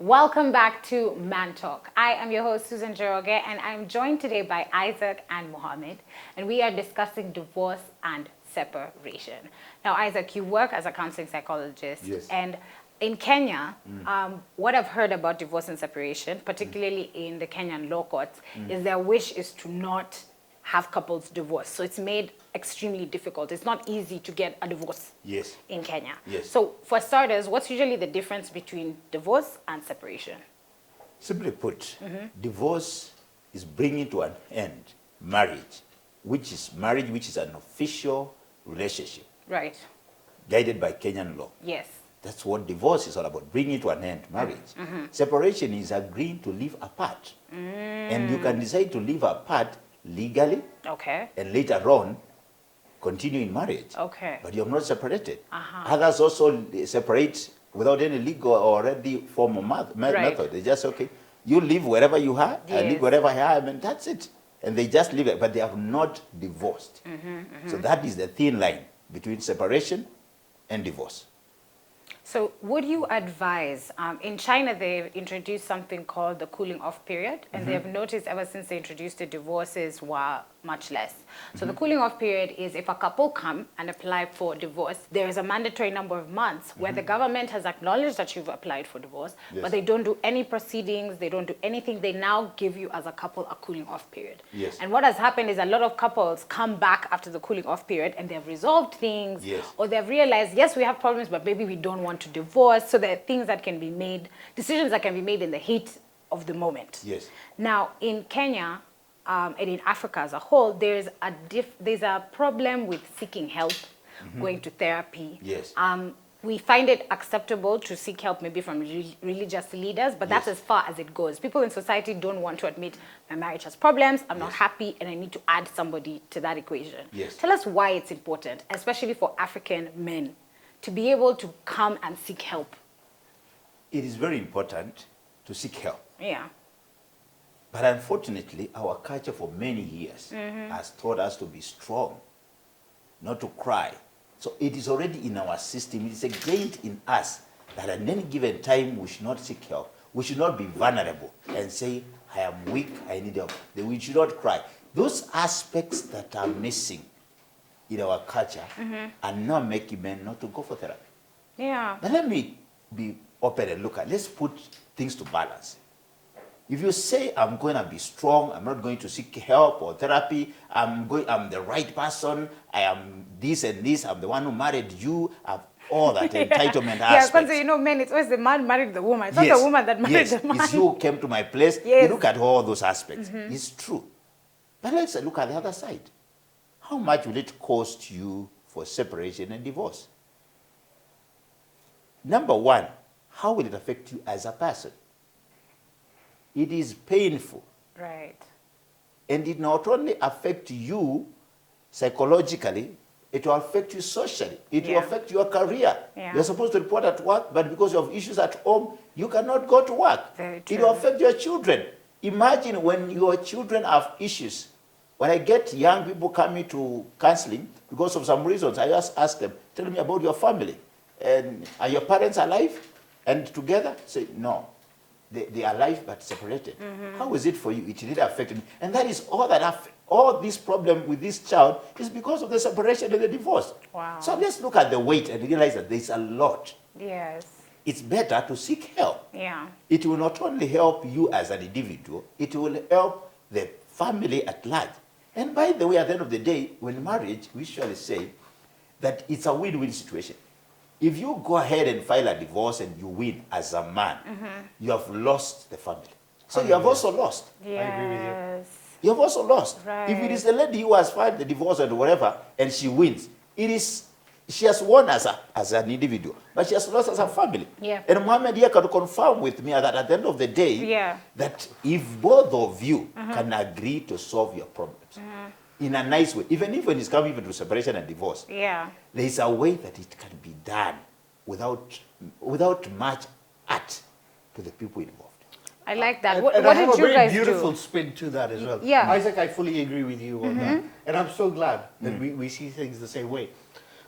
Welcome back to Man Talk. I am your host, Susan Jeroge, and I'm joined today by Isaac and Mohammed, and we are discussing divorce and separation. Now, Isaac, you work as a counseling psychologist, Yes. and in Kenya, what I've heard about divorce and separation, particularly in the Kenyan law courts, is their wish is to not have couples divorce. So it's made extremely difficult. It's not easy to get a divorce Yes. in Kenya. Yes. So for starters, what's usually the difference between divorce and separation? Simply put, divorce is bringing to an end marriage, which is an official relationship Right. guided by Kenyan law. Yes. That's what divorce is all about, bringing to an end marriage. Separation is agreeing to live apart. And you can decide to live apart legally Okay. and later on continue in marriage. Okay. But you're not separated. Others also separate without any legal or any formal method. They just, okay, you live wherever you are, I Yes. live wherever I am, and that's it. And they just live it, but they are not divorced. So that is the thin line between separation and divorce. So would you advise, in China they've introduced something called the cooling off period, and they've noticed ever since they introduced it, divorces were much less. So the cooling off period is if a couple come and apply for divorce, there is a mandatory number of months where the government has acknowledged that you've applied for divorce, Yes. but they don't do any proceedings, they don't do anything, they now give you as a couple a cooling off period. Yes. And what has happened is a lot of couples come back after the cooling off period and they've resolved things, Yes. or they've realized, yes, we have problems, but maybe we don't want to divorce. So there are things that can be made, decisions that can be made in the heat of the moment. Yes. Now, in Kenya and in Africa as a whole, there's a problem with seeking help, going to therapy. Yes. We find it acceptable to seek help maybe from religious leaders, but that's Yes. as far as it goes. People in society don't want to admit my marriage has problems, I'm not Yes. happy, and I need to add somebody to that equation. Yes. Tell us why it's important, especially for African men, to be able to come and seek help. It is very important to seek help. Yeah. But unfortunately, our culture for many years has taught us to be strong, not to cry. So it is already in our system, it is ingrained in us that at any given time we should not seek help. We should not be vulnerable and say, I am weak, I need help. We should not cry. Those aspects that are missing in our culture are now making men not to go for therapy. Yeah. Now let me be open and look at, let's put things to balance. If you say, I'm going to be strong, I'm not going to seek help or therapy, I'm the right person, I am this and this, I'm the one who married you, I have all that entitlement Yeah, aspects. because you know, men, it's always the man married the woman. It's not the woman that married the man. It's you who came to my place. Yes. You look at all those aspects. It's true. But let's look at the other side. How much will it cost you for separation and divorce? Number one, how will it affect you as a person? It is painful. Right. And it not only affect you psychologically, it will affect you socially. It will Yeah. affect your career. Yeah. You're supposed to report at work, but because of issues at home, you cannot go to work. Very It true. will affect your children. Imagine when your children have issues. When I get young people coming to counseling, because of some reasons, I just ask them, tell me about your family. And are your parents alive and together? Say, no. They are alive but separated. How is it for you? It really affected me. And that is all this problem with this child is because of the separation and the divorce. Wow. So let's look at the weight and realize that there's a lot. Yes. It's better to seek help. Yeah. It will not only help you as an individual, it will help the family at large. And by the way, at the end of the day, when marriage, we usually say that it's a win-win situation. If you go ahead and file a divorce and you win as a man, you have lost the family. So you have also lost. Yes. I agree with you. You have also lost. Right. If it is the lady who has filed the divorce and whatever, and she wins, she has won as an individual, but she has lost as a family. Yeah. And Mohammed here can confirm with me that at the end of the day, Yeah. that if both of you can agree to solve your problems in a nice way, even if when it's coming even to separation and divorce, Yeah. there is a way that it can be done without much art to the people involved. I like that. And What I did have a you very guys beautiful do? spin to that as well. Yeah. Isaac, I fully agree with you on that. And I'm so glad that we see things the same way.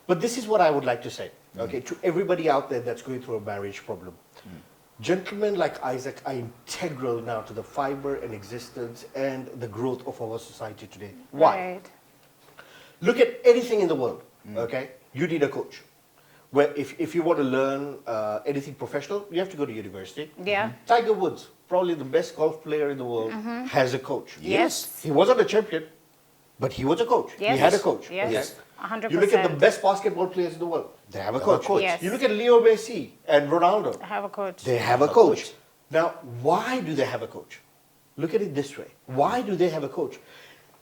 But this is what I would like to say, okay, to everybody out there that's going through a marriage problem. Gentlemen like Isaac are integral now to the fiber and existence and the growth of our society today. Why? Right. Look at anything in the world, okay? You need a coach. Where if you want to learn anything professional, you have to go to university. Yeah. Tiger Woods, probably the best golf player in the world, has a coach. Yes. He wasn't a champion, but he was a coach. Yes. He had a coach. Yes. okay? 100%. You look at the best basketball players in the world, they have a coach. Yes. You look at Leo Messi and Ronaldo, I have a coach. they have a coach. Now, why do they have a coach? Look at it this way. Why do they have a coach?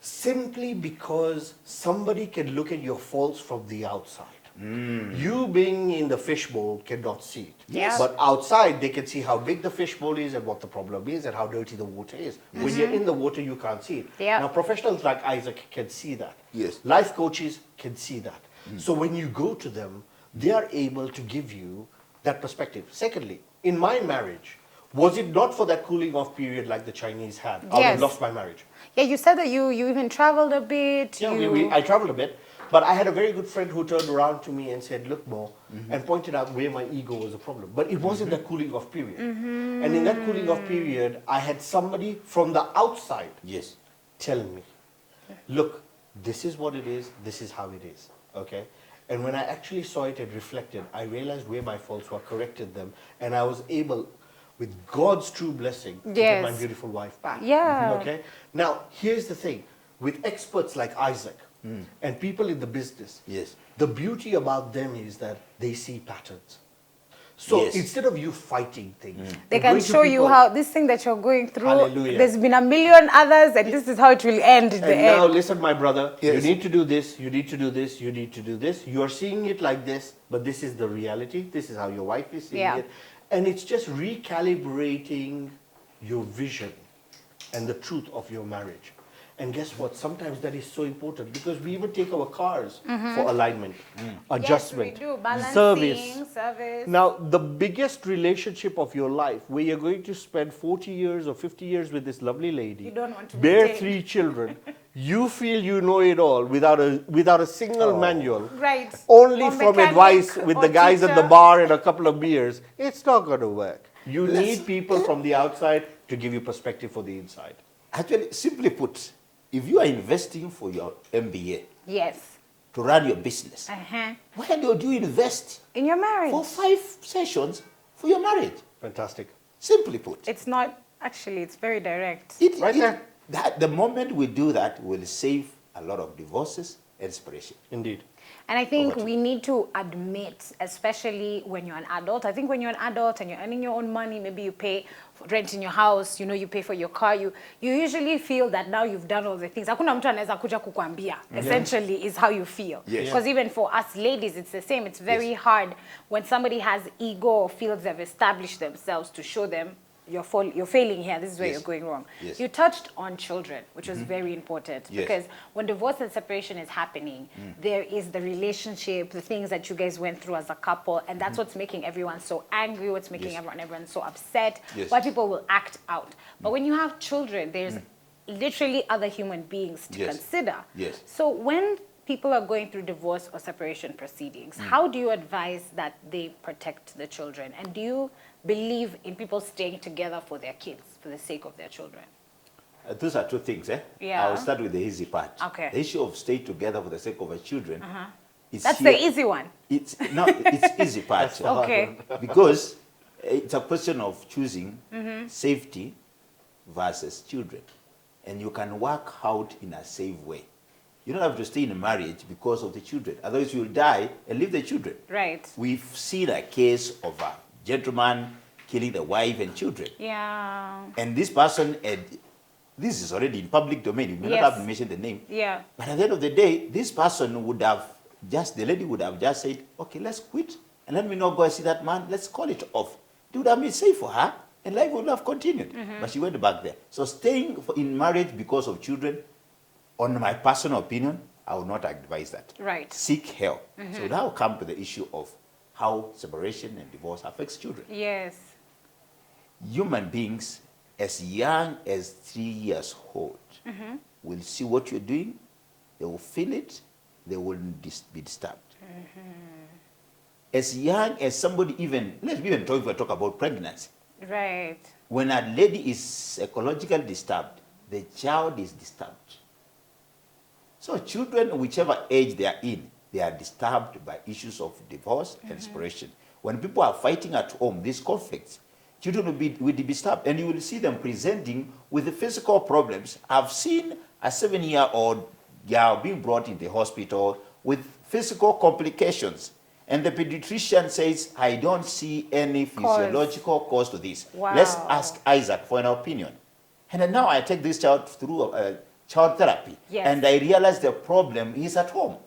Simply because somebody can look at your faults from the outside. You being in the fishbowl cannot see it. Yes. But outside, they can see how big the fishbowl is and what the problem is and how dirty the water is. When you're in the water, you can't see it. Yeah. Now, professionals like Isaac can see that. Yes. Life coaches can see that. So when you go to them, they are able to give you that perspective. Secondly, in my marriage, was it not for that cooling off period like the Chinese had, I would Yes. have lost my marriage. Yeah, you said that you even traveled a bit. Yeah, you... I traveled a bit, but I had a very good friend who turned around to me and said, look, Mo, and pointed out where my ego was a problem. But it wasn't that cooling off period. And in that cooling off period, I had somebody from the outside Yes. telling me, look, this is what it is, this is how it is, okay? And when I actually saw it and reflected, I realized where my faults were, corrected them, and I was able, with God's true blessing, to get my Yes. beautiful wife back. Yeah. Okay? Now, here's the thing. With experts like Isaac and people in the business, Yes. the beauty about them is that they see patterns. So Yes. instead of you fighting things, They and can going to show you people- how this thing that you're going through, Hallelujah. there's been a million others, and this is how it will end in the And now end. listen, my brother, Yes. you need to do this, you need to do this, you need to do this. You are seeing it like this, but this is the reality. This is how your wife is seeing Yeah. it. And it's just recalibrating your vision and the truth of your marriage. And guess what? Sometimes that is so important because we even take our cars for alignment, adjustment, yes, we do. Balancing, service. Now, the biggest relationship of your life, where you're going to spend 40 years or 50 years with this lovely lady, You don't want to bear maintain. 3 children, you feel you know it all without a single manual. Right. Only Or from mechanic advice with or the guys at the teacher. bar and a couple of beers. It's not going to work. You need people from the outside to give you perspective for the inside. Actually, simply put, if you are investing for your MBA Yes. to run your business, Uh-huh. why don't you invest In your marriage. for 5 sessions for your marriage? Fantastic. Simply put. It's not, actually, it's very direct. Right there. The moment we do that, we'll save a lot of divorces and separation. Indeed. And I think Over to we need to admit, especially when you're an adult, I think when you're an adult and you're earning your own money, maybe you pay for rent in your house, you know, you pay for your car, you usually feel that now you've done all the things. Hakuna mtu anaweza kuja kukuambia, essentially, is how you feel. Yes. Because even for us ladies, it's the same. It's very hard when somebody has ego or feels they've established themselves to show them you're failing here, this is where Yes. you're going wrong. Yes. You touched on children, which was very important. Yes. Because when divorce and separation is happening, there is the relationship, the things that you guys went through as a couple, and that's what's making everyone so angry, what's making Yes. everyone so upset, Yes. why people will act out. But when you have children, there's literally other human beings to Yes. consider. Yes. So when people are going through divorce or separation proceedings, how do you advise that they protect the children? And do you believe in people staying together for their kids, for the sake of their children? Those are two things. Yeah. I'll start with the easy part. Okay. The issue of staying together for the sake of our children. That's the easy one. It's easy part. Okay. Because it's a question of choosing safety versus children. And you can work out in a safe way. You don't have to stay in a marriage because of the children. Otherwise, you'll die and leave the children. Right. We've seen a case of a gentleman killing the wife and children. Yeah. And this person, this is already in public domain. You may Yes. not have to mention the name. Yeah. But at the end of the day, this person would have the lady would have just said, okay, let's quit. And let me not go and see that man. Let's call it off. It would have been safe for her. And life would have continued. But she went back there. So staying in marriage because of children, on my personal opinion, I would not advise that. Right. Seek help. So now come to the issue of how separation and divorce affects children. Yes. Human beings as young as 3 years old will see what you're doing, they will feel it, they will be disturbed. As young as somebody even, let's even talk about pregnancy. Right. When a lady is psychologically disturbed, the child is disturbed. So children, whichever age they are in, they are disturbed by issues of divorce and separation. When people are fighting at home, these conflicts, children will be disturbed, and you will see them presenting with the physical problems. I've seen a 7-year-old girl being brought in the hospital with physical complications, and the pediatrician says, I don't see any physiological cause to this. Wow. Let's ask Isaac for an opinion. And then now I take this child through child therapy, Yes. and I realize the problem is at home.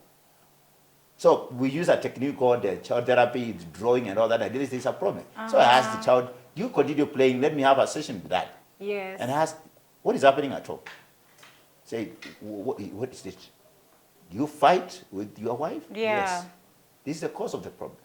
So we use a technique called child therapy, it's drawing and all that. I realized there's a problem. So I asked the child, do you continue playing? Let me have a session with that. Yes. And I asked, what is happening at home? Say, what is this? Do you fight with your wife? Yeah. Yes. This is the cause of the problem.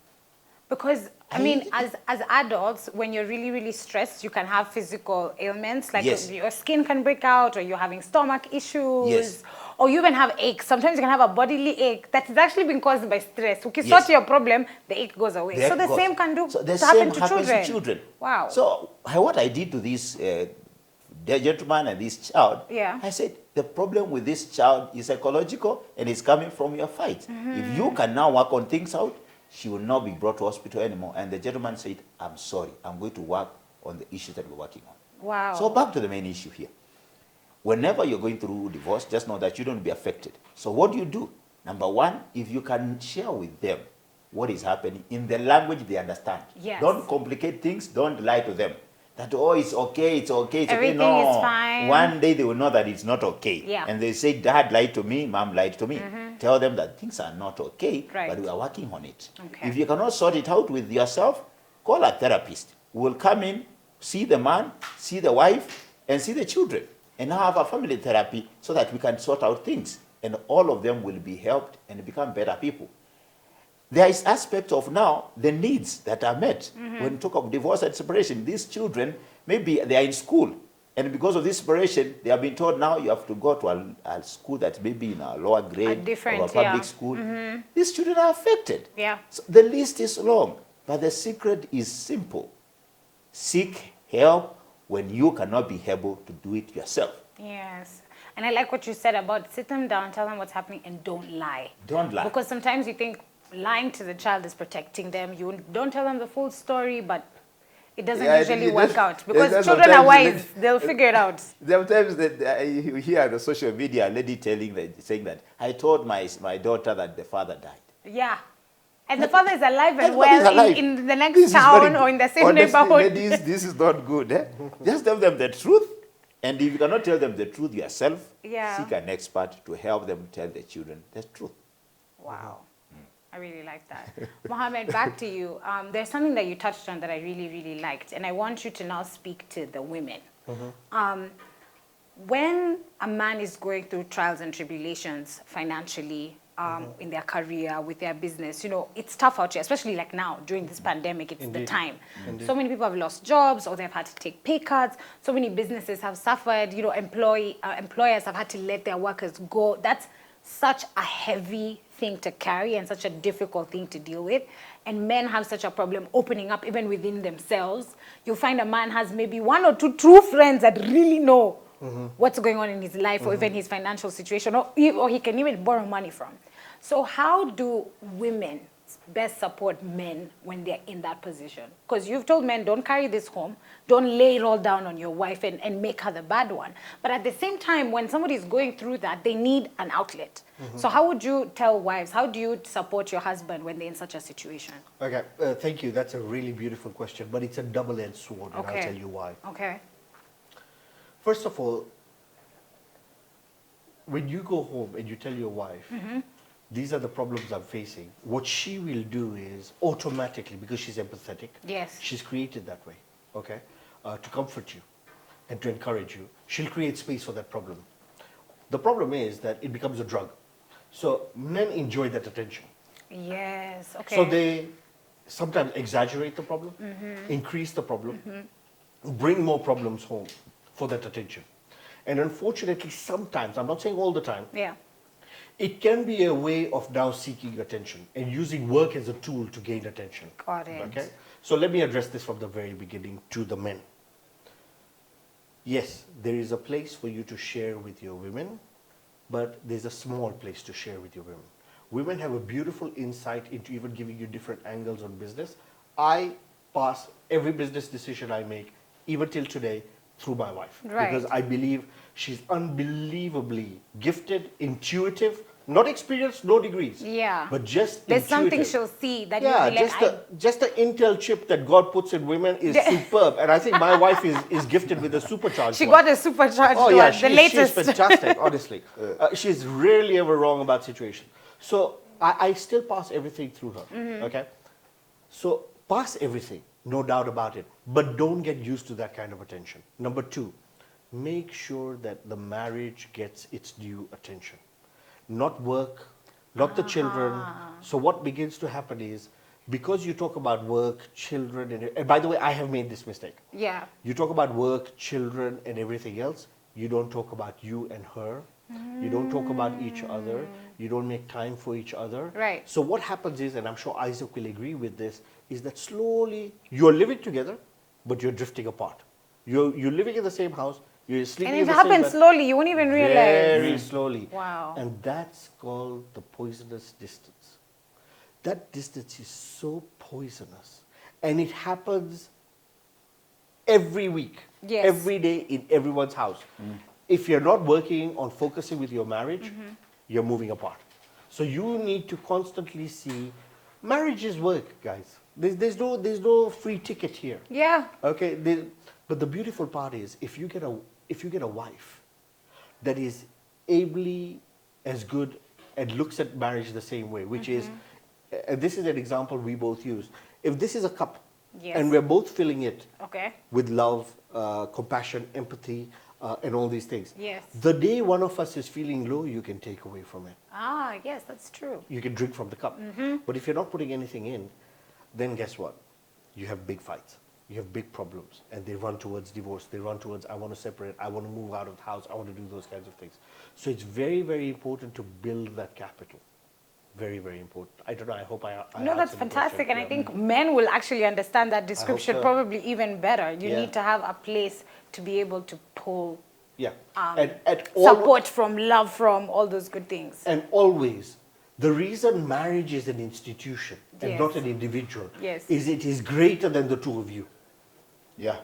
Because, I mean, as adults, when you're really, really stressed, you can have physical ailments, like Yes. your skin can break out, or you're having stomach issues, Yes. or you even have aches. Sometimes you can have a bodily ache that is actually being caused by stress. Okay, Yes. sort your problem, the ache goes away. The so the ache goes. same can do So the to same happen to happens children. to children. Wow. So what I did to this gentleman and this child, Yeah. I said, the problem with this child is psychological and it's coming from your fight. If you can now work on things out, she will not be brought to hospital anymore. And the gentleman said, I'm sorry, I'm going to work on the issues that we're working on. Wow. So back to the main issue here. Whenever you're going through divorce, just know that you don't be affected. So what do you do? Number one, if you can share with them what is happening in the language they understand. Yes. Don't complicate things, don't lie to them. That, oh, it's okay, it's okay, it's Everything okay. No. is fine. One day they will know that it's not okay. Yeah. And they say, Dad lied to me, Mom lied to me. Tell them that things are not okay, Right. but we are working on it. Okay. If you cannot sort it out with yourself, call a therapist. We will come in, see the man, see the wife, and see the children. And now have a family therapy so that we can sort out things. And all of them will be helped and become better people. There is aspect of now the needs that are met. When you talk of divorce and separation, these children, maybe they are in school. And because of this separation, they have been told now you have to go to a school that's maybe in a lower grade different, or a public yeah. school. These children are affected. Yeah. So the list is long, but the secret is simple. Seek help when you cannot be able to do it yourself. Yes. And I like what you said about sit them down, tell them what's happening, and don't lie. Don't lie. Because sometimes you think lying to the child is protecting them. You don't tell them the full story, but it doesn't usually work out. Because children are wise. They'll figure it out. Sometimes you hear on the social media a lady saying that, I told my daughter that the father died. Yeah. And the father is alive and And well is alive. in the next This is town very or in the good. same Honestly, neighborhood. Ladies, this is not good. Eh? Just tell them the truth. And if you cannot tell them the truth yourself, Yeah. seek an expert to help them tell the children the truth. Wow. I really like that. Mohammed, back to you. There's something that you touched on that I really, really liked, and I want you to now speak to the women. When a man is going through trials and tribulations financially, in their career, with their business, you know, it's tough out here, especially like now during this pandemic, it's the time. So many people have lost jobs or they've had to take pay cuts. So many businesses have suffered, you know, employers have had to let their workers go. That's such a heavy thing to carry and such a difficult thing to deal with. And men have such a problem opening up even within themselves. You'll find a man has maybe one or two true friends that really know what's going on in his life or even his financial situation, or he can even borrow money from. So how do women best support men when they're in that position? Because you've told men, don't carry this home, don't lay it all down on your wife and make her the bad one. But at the same time, when somebody's going through that, they need an outlet. So how would you tell wives, how do you support your husband when they're in such a situation? Okay, thank you. That's a really beautiful question, but it's a double-edged sword, and Okay. I'll tell you why. Okay. First of all, when you go home and you tell your wife, these are the problems I'm facing, what she will do is automatically, because she's empathetic, Yes. she's created that way, okay, to comfort you and to encourage you. She'll create space for that problem. The problem is that it becomes a drug. So men enjoy that attention. Yes. Okay. So they sometimes exaggerate the problem, increase the problem, bring more problems home for that attention. And unfortunately, sometimes, I'm not saying all the time, Yeah. It can be a way of now seeking attention and using work as a tool to gain attention. Got it. Okay? So let me address this from the very beginning to the men. Yes, there is a place for you to share with your women, but there's a small place to share with your women. Women have a beautiful insight into even giving you different angles on business. I pass every business decision I make, even till today, through my wife. Right. Because I believe she's unbelievably gifted, intuitive, not experienced, no degrees. Yeah. But just There's something intuitive. she'll see that Yeah, you'll be like, just the Intel chip that God puts in women is superb. And I think my wife is gifted with a supercharged she one. got a supercharged Oh yeah, one, the latest. she's fantastic, honestly. She's rarely ever wrong about situation. So I still pass everything through her, okay? So pass everything, no doubt about it. But don't get used to that kind of attention. Number two, make sure that the marriage gets its due attention. Not work, not the children. So what begins to happen is, because you talk about work, children, and by the way, I have made this mistake. Yeah. You talk about work, children, and everything else. You don't talk about you and her. You don't talk about each other. You don't make time for each other. Right. So what happens is, and I'm sure Isaac will agree with this, is that slowly you're living together, but you're drifting apart. You're living in the same house. You're sleeping And in it the same happens bed. slowly, you won't even realize. Very slowly. Wow. And that's called the poisonous distance. That distance is so poisonous. And it happens every week, Yes. every day in everyone's house. If you're not working on focusing with your marriage, you're moving apart. So you need to constantly see, marriage is work, guys. There's no free ticket here. Yeah. Okay, but the beautiful part is, if you get a wife that is ably as good and looks at marriage the same way, which is, and this is an example we both use. If this is a cup, Yes. and we're both filling it Okay. with love, compassion, empathy, and all these things. Yes. The day one of us is feeling low, you can take away from it. Ah, yes, that's true. You can drink from the cup. But if you're not putting anything in, then guess what? You have big fights. You have big problems. And they run towards divorce. They run towards, I want to separate. I want to move out of the house. I want to do those kinds of things. So it's very, very important to build that capital. Very, very important. I don't know. I hope I No, that's answered the question. fantastic. And I Yeah. think men will actually understand that description so. probably even better. You Yeah. need to have a place to be able to pull Yeah. and at all, support from, love from, all those good things. And always, the reason marriage is an institution and Yes. not an individual Yes. is it is greater than the two of you. Yeah.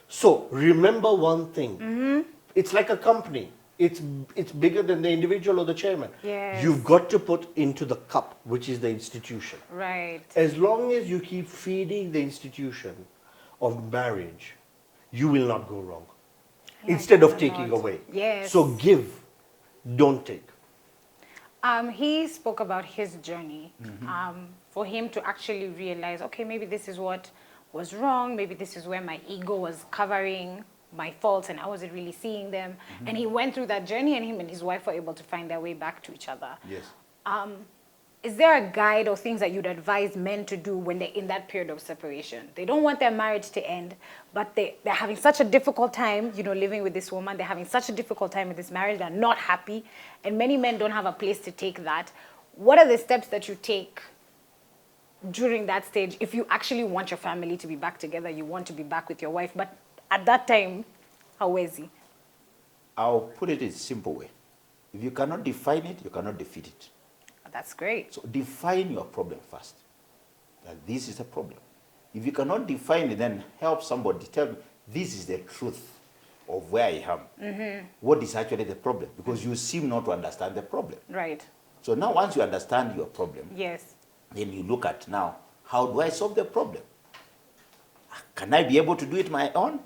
So remember one thing. It's like a company. It's bigger than the individual or the chairman. Yes. You've got to put into the cup, which is the institution. Right. As long as you keep feeding the institution of marriage, you will not go wrong. Instead of that a taking lot. away. Yes. So give, don't take. He spoke about his journey, for him to actually realize, okay, maybe this is what was wrong, maybe this is where my ego was covering my faults and I wasn't really seeing them. And he went through that journey, and him and his wife were able to find their way back to each other. Yes. Is there a guide or things that you'd advise men to do when they're in that period of separation? They don't want their marriage to end, but they're having such a difficult time, living with this woman. They're having such a difficult time with this marriage. They're not happy. And many men don't have a place to take that. What are the steps that you take during that stage if you actually want your family to be back together, you want to be back with your wife, but at that time, how is he? I'll put it in a simple way. If you cannot define it, you cannot defeat it. That's great. So define your problem first. That this is a problem. If you cannot define it, then help somebody tell me, this is the truth of where I am. What is actually the problem? Because you seem not to understand the problem. Right. So now once you understand your problem, Yes. then you look at now, how do I solve the problem? Can I be able to do it my own?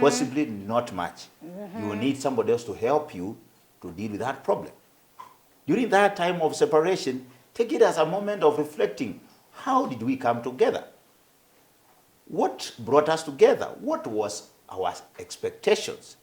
Possibly not much. You will need somebody else to help you to deal with that problem. During that time of separation, take it as a moment of reflecting. How did we come together? What brought us together? What was our expectations?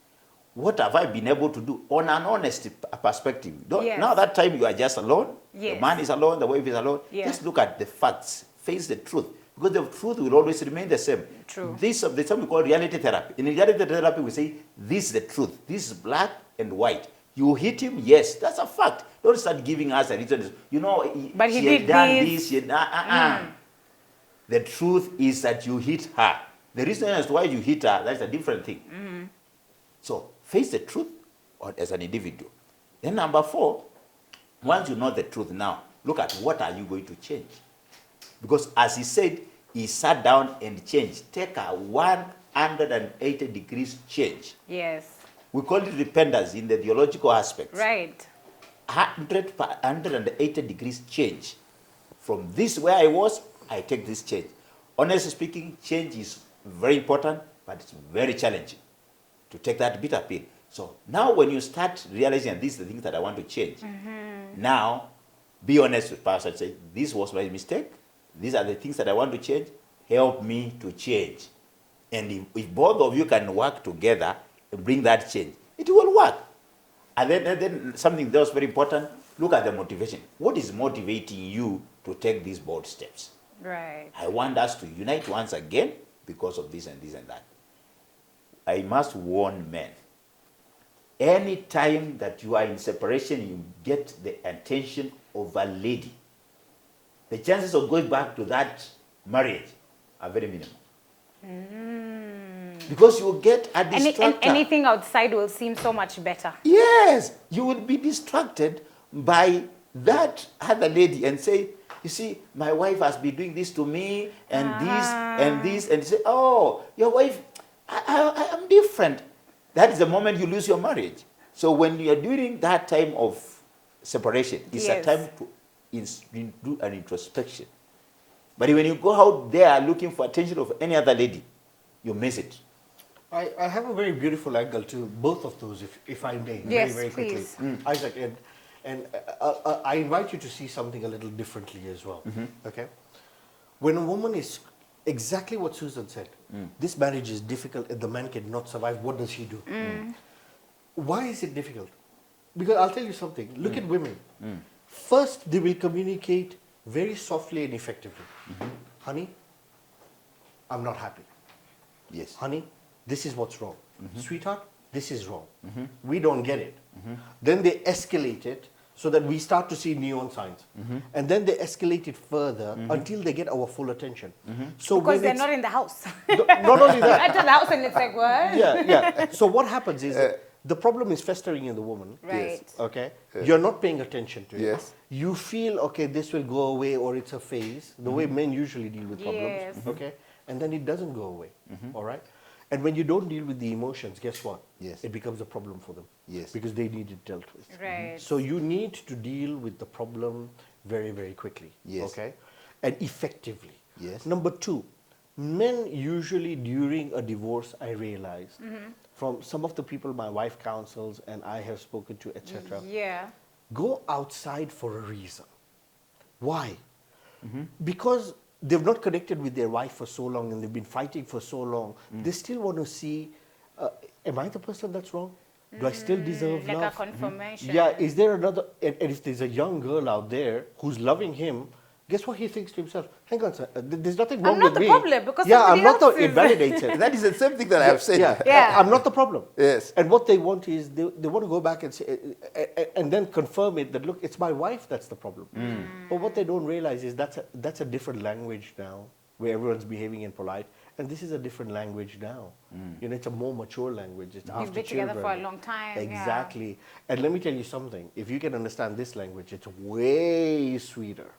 What have I been able to do on an honest perspective? Yes. Now that time you are just alone. Yes. The man is alone, the wife is alone. Yeah. Just look at the facts. Face the truth. Because the truth will always remain the same. True. This is something we call reality therapy. In reality therapy, we say, this is the truth. This is black and white. You hit him, yes, that's a fact. Don't start giving us a reason. You know, But he she had did done this. this. She had, The truth is that you hit her. The reason as to why you hit her, that's a different thing. So face the truth as an individual. Then number 4, once you know the truth now, look at what are you going to change. Because as he said, he sat down and changed. Take a 180 degrees change. Yes. We call it repentance in the theological aspect. Right. 180 degrees change. From this where I was, I take this change. Honestly speaking, change is very important, but it's very challenging to take that bitter pill. So now when you start realizing these are the things that I want to change, now be honest with pastor and say, this was my mistake. These are the things that I want to change. Help me to change. And if both of you can work together and bring that change, it will work. And then something that was very important, look at the motivation. What is motivating you to take these bold steps? Right. I want us to unite once again because of this and this and that. I must warn men. Any time that you are in separation, you get the attention of a lady, the chances of going back to that marriage are very minimal. Because you will get a distractor. Anything outside will seem so much better. Yes, you will be distracted by that other lady and say, you see, my wife has been doing this to me and this and this, and you say, oh, your wife, I am different. That is the moment you lose your marriage. So when you are during that time of separation, it's a time to do an introspection. But when you go out there looking for attention of any other lady, you miss it. I have a very beautiful angle to both of those, if I may, Yes, very quickly. please. Isaac, and I invite you to see something a little differently as well. Okay, when a woman is exactly what Susan said, this marriage is difficult and the man cannot survive. What does he do? Why is it difficult? Because I'll tell you something. Look at women. First, they will communicate very softly and effectively. Honey, I'm not happy. Yes. Honey, this is what's wrong. Sweetheart, this is wrong. We don't get it. Then they escalate it so that we start to see neon signs. And then they escalate it further until they get our full attention. So Because they're not in the house. not only that. Enter the house and it's like, what? Yeah. So what happens is the problem is festering in the woman. Right. Okay. You're not paying attention to it. Yes. You feel, okay, this will go away or it's a phase, the way men usually deal with problems. Yes. Okay. And then it doesn't go away. All right. And when you don't deal with the emotions, guess what? Yes. It becomes a problem for them. Yes. Because they need it dealt with. Right. So you need to deal with the problem very, very quickly. Yes. Okay. And effectively. Yes. Number 2, men usually during a divorce, I realized, from some of the people my wife counsels and I have spoken to, etc., Yeah. go outside for a reason. Why? Because they've not connected with their wife for so long and they've been fighting for so long. They still want to see, am I the person that's wrong? Do I still deserve Like love? a confirmation. Yeah, is there another, and if there's a young girl out there who's loving him, guess what he thinks to himself? Hang on, sir, there's nothing wrong not with the me. problem, because yeah, I'm somebody not the else is. invalidated. That is the same thing that I have said. Yeah. I'm not the problem. Yes. And what they want is they want to go back and say, and then confirm it that, look, it's my wife that's the problem. But what they don't realize is that's a different language now, where everyone's behaving in polite, and this is a different language now. You know, it's a more mature language. It's You've after been together children. for a long time. Exactly. And let me tell you something. If you can understand this language, it's way sweeter.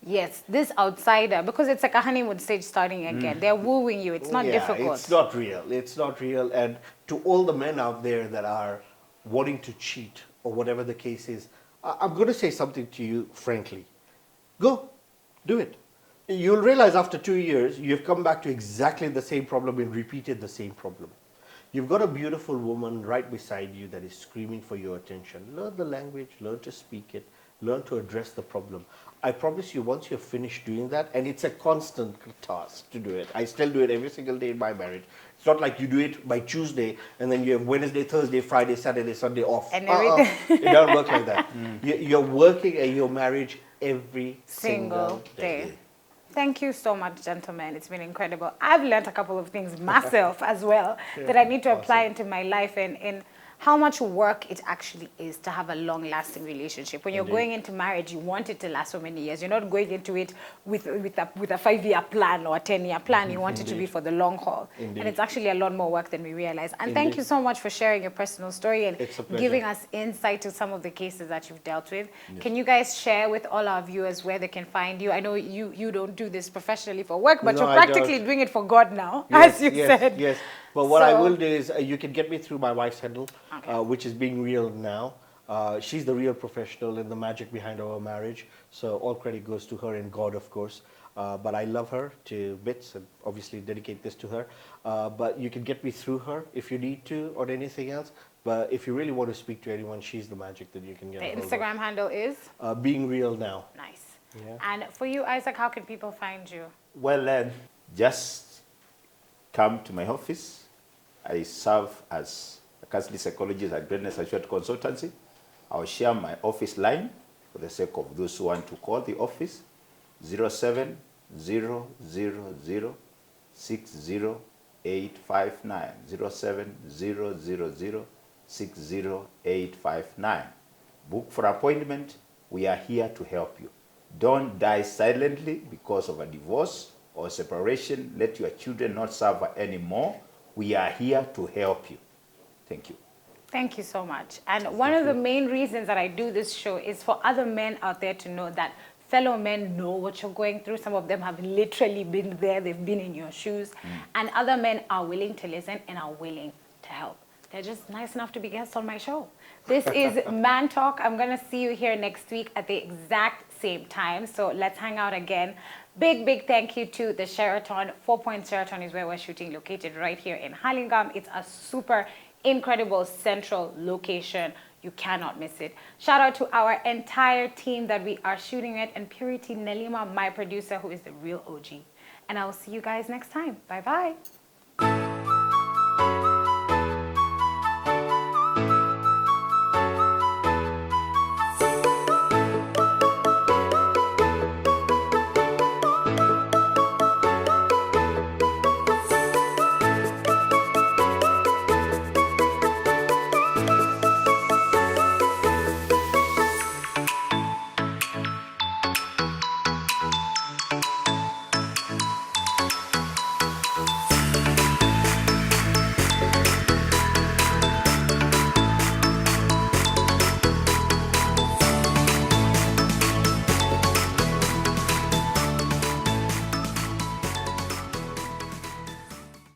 Yes, this outsider, because it's like a honeymoon stage starting again. They're wooing you. It's not difficult. It's not real. It's not real. And to all the men out there that are wanting to cheat or whatever the case is, I'm going to say something to you frankly. Go. Do it. You'll realize after 2 years, you've come back to exactly the same problem and repeated the same problem. You've got a beautiful woman right beside you that is screaming for your attention. Learn the language, learn to speak it, learn to address the problem. I promise you, once you're finished doing that, and it's a constant task to do it. I still do it every single day in my marriage. It's not like you do it by Tuesday, and then you have Wednesday, Thursday, Friday, Saturday, Sunday off. And everything. It doesn't work like that. You're working at your marriage every single day. Thank you so much, gentlemen. It's been incredible. I've learned a couple of things myself as well that I need to apply into my life. And how much work it actually is to have a long-lasting relationship. When you're going into marriage, you want it to last for many years. You're not going into it with a 5-year plan or a 10-year plan. You want it to be for the long haul. And it's actually a lot more work than we realize. And thank you so much for sharing your personal story and giving us insight to some of the cases that you've dealt with. Yes. Can you guys share with all our viewers where they can find you? I know you don't do this professionally for work, but you're practically doing it for God now, as you said. Yes. But what I will do is you can get me through my wife's handle, which is Being Real Now. She's the real professional in the magic behind our marriage. So all credit goes to her and God, of course. But I love her to bits and obviously dedicate this to her. But you can get me through her if you need to or anything else. But if you really want to speak to anyone, she's the magic that you can get. The Instagram handle is? Being Real Now. Nice. Yeah. And for you, Isaac, how can people find you? Well, just come to my office. I serve as a counseling psychologist at Greatness Assured Consultancy. I'll share my office line for the sake of those who want to call the office. 07000 60859. 07000 60859. Book for appointment. We are here to help you. Don't die silently because of a divorce or separation. Let your children not suffer anymore. We are here to help you. Thank you. Thank you so much. And one of the main reasons that I do this show is for other men out there to know that fellow men know what you're going through. Some of them have literally been there. They've been in your shoes. And other men are willing to listen and are willing to help. They're just nice enough to be guests on my show. This is Man Talk. I'm going to see you here next week at the exact same time. So let's hang out again. Big thank you to the Sheraton. 4 Point Sheraton is where we're shooting, located right here in Hurlingham. It's a super incredible central location. You cannot miss it. Shout out to our entire team that we are shooting with, and Purity Nelima, my producer, who is the real OG. And I will see you guys next time. Bye-bye.